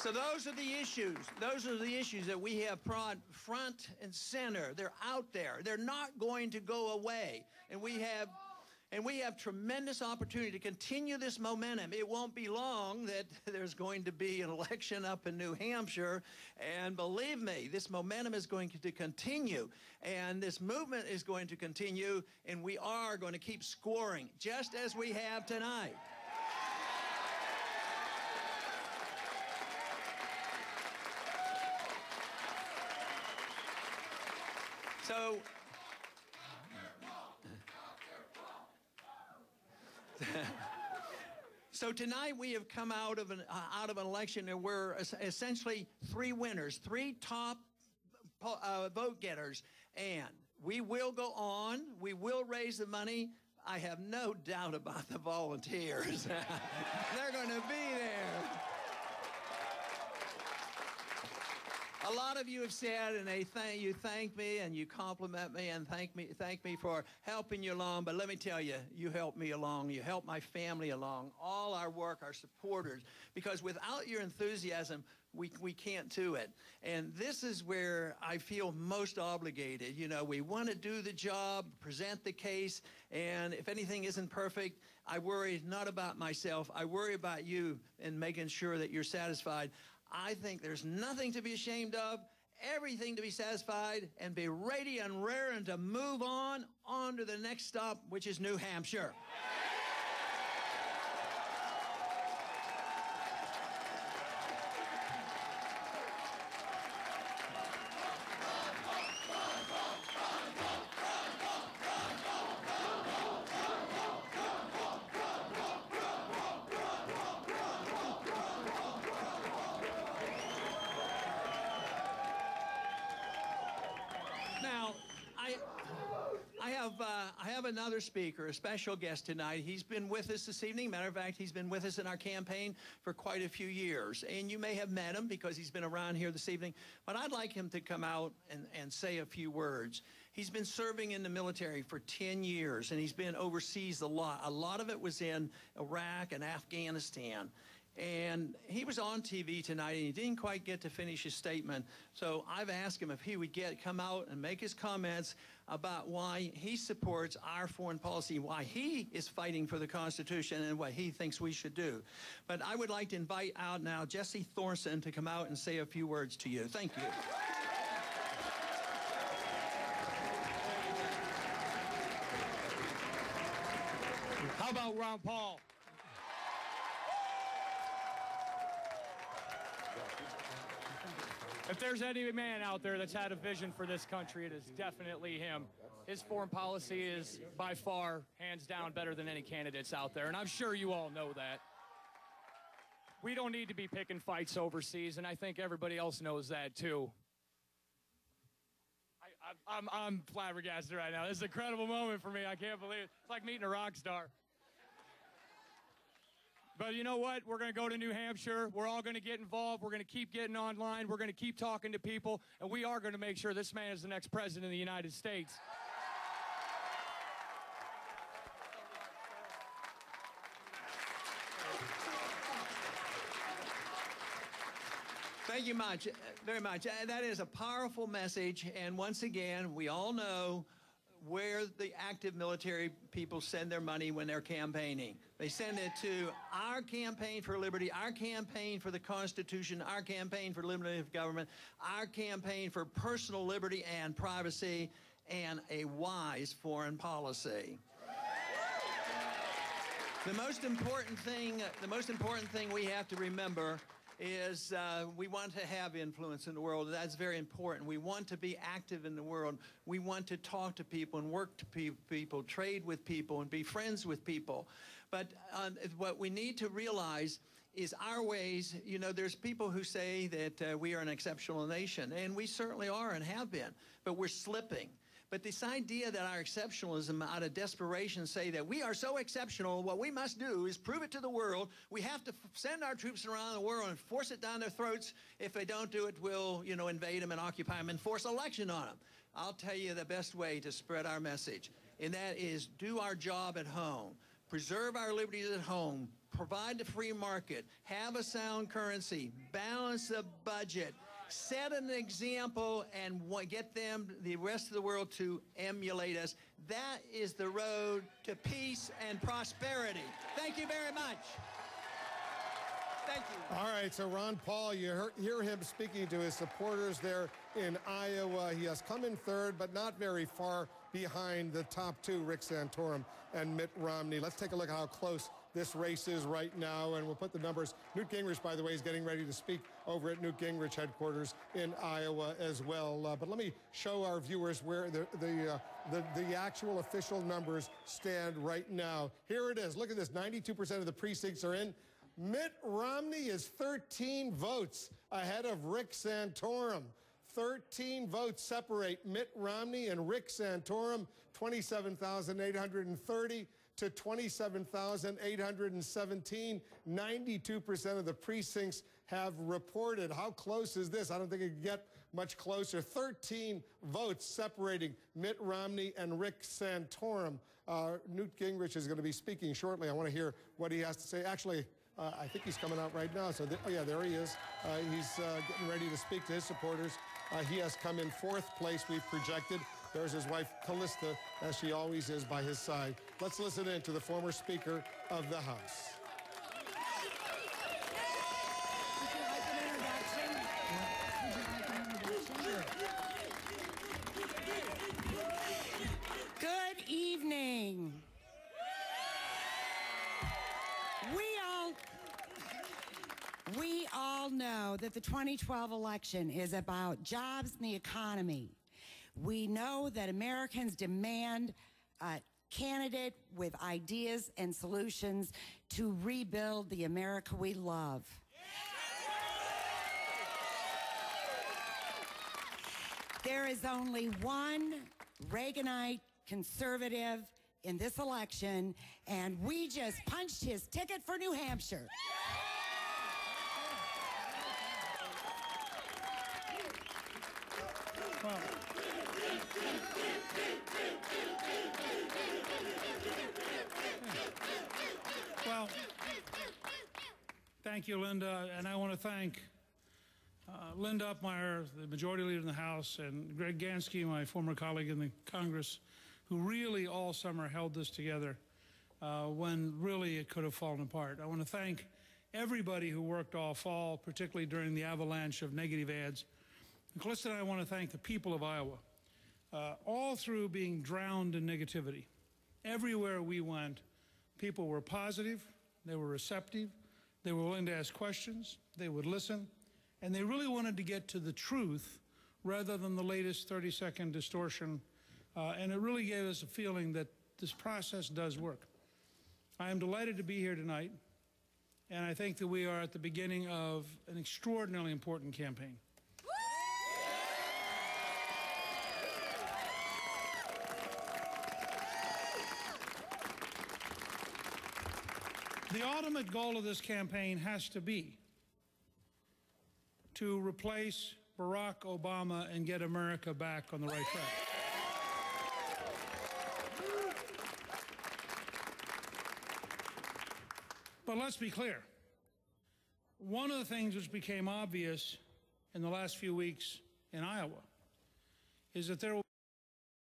So those are the issues. Those are the issues that we have brought front and center. They're out there. They're not going to go away. And we have tremendous opportunity to continue this momentum. It won't be long that there's going to be an election up in New Hampshire. And believe me, this momentum is going to continue. And this movement is going to continue. And we are going to keep scoring, just as we have tonight. So tonight we have come out of an election and we're essentially three winners, three top vote getters, and we will go on. We will raise the money. I have no doubt about the volunteers. They're going to be there. A lot of you have said, and you thank me and you compliment me and thank me for helping you along. But let me tell you, you helped me along. You helped my family along. All our work, our supporters, because without your enthusiasm, we can't do it. And this is where I feel most obligated. You know, we want to do the job, present the case, and if anything isn't perfect, I worry not about myself. I worry about you and making sure that you're satisfied. I think there's nothing to be ashamed of, everything to be satisfied, and be ready and raring to move on to the next stop, which is New Hampshire. I have another speaker, a special guest tonight. He's been with us this evening. Matter of fact, he's been with us in our campaign for quite a few years. And you may have met him because he's been around here this evening. But I'd like him to come out and say a few words. He's been serving in the military for 10 years, and he's been overseas a lot. A lot of it was in Iraq and Afghanistan. And he was on TV tonight, and he didn't quite get to finish his statement. So I've asked him if he would come out and make his comments about why he supports our foreign policy, why he is fighting for the Constitution, and what he thinks we should do. But I would like to invite out now Jesse Thorson to come out and say a few words to you. Thank you. How about Ron Paul? If there's any man out there that's had a vision for this country, it is definitely him. His foreign policy is by far, hands down, better than any candidates out there, and I'm sure you all know that. We don't need to be picking fights overseas, and I think everybody else knows that too. I'm flabbergasted right now. This is an incredible moment for me. I can't believe it. It's like meeting a rock star. But you know what? We're going to go to New Hampshire. We're all going to get involved. We're going to keep getting online. We're going to keep talking to people. And we are going to make sure this man is the next president of the United States. Thank you very much. That is a powerful message. And once again, we all know where the active military people send their money when they're campaigning. They send it to our campaign for liberty, our campaign for the Constitution, our campaign for liberty of government, our campaign for personal liberty and privacy, and a wise foreign policy. The most important thing we have to remember is we want to have influence in the world. That's very important. We want to be active in the world. We want to talk to people and work to people, trade with people, and be friends with people. But what we need to realize is our ways. You know, there's people who say that we are an exceptional nation, and we certainly are and have been, but we're slipping. But this idea that our exceptionalism out of desperation say that we are so exceptional, what we must do is prove it to the world. We have to send our troops around the world and force it down their throats. If they don't do it, we'll, invade them and occupy them and force election on them. I'll tell you the best way to spread our message, and that is do our job at home. Preserve our liberties at home. provide the free market, have a sound currency, balance the budget, set an example, and get the rest of the world to emulate us. That is the road to peace and prosperity. Thank you very much. Thank you. All right, so Ron Paul, you hear him speaking to his supporters there in Iowa. He has come in third, but not very far behind the top two, Rick Santorum and Mitt Romney. Let's take a look at how close this race is right now, and we'll put the numbers. Newt Gingrich, by the way, is getting ready to speak over at Newt Gingrich headquarters in Iowa as well. But let me show our viewers where the actual official numbers stand right now. Here it is. Look at this. 92% of the precincts are in. Mitt Romney is 13 votes ahead of Rick Santorum. 13 votes separate Mitt Romney and Rick Santorum, 27,830 to 27,817. 92% of the precincts have reported. How close is this? I don't think it can get much closer. 13 votes separating Mitt Romney and Rick Santorum. Newt Gingrich is going to be speaking shortly. I want to hear what he has to say. Actually, I think he's coming out right now. So, oh yeah, there he is. He's getting ready to speak to his supporters. He has come in fourth place, we've projected. There's his wife, Callista, as she always is by his side. Let's listen in to the former Speaker of the House. Good evening. We all know that the 2012 election is about jobs and the economy. We know that Americans demand a candidate with ideas and solutions to rebuild the America we love. There is only one Reaganite conservative in this election, and we just punched his ticket for New Hampshire. Well, thank you, Linda, and I want to thank Linda Upmeyer, the Majority Leader in the House, and Greg Gansky, my former colleague in the Congress, who really all summer held this together when really it could have fallen apart. I want to thank everybody who worked all fall, particularly during the avalanche of negative ads. And Callista and I want to thank the people of Iowa, all through being drowned in negativity. Everywhere we went, people were positive, they were receptive, they were willing to ask questions, they would listen, and they really wanted to get to the truth rather than the latest 30-second distortion. And it really gave us a feeling that this process does work. I am delighted to be here tonight, and I think that we are at the beginning of an extraordinarily important campaign. The ultimate goal of this campaign has to be to replace Barack Obama and get America back on the right track. But let's be clear. One of the things which became obvious in the last few weeks in Iowa is that there will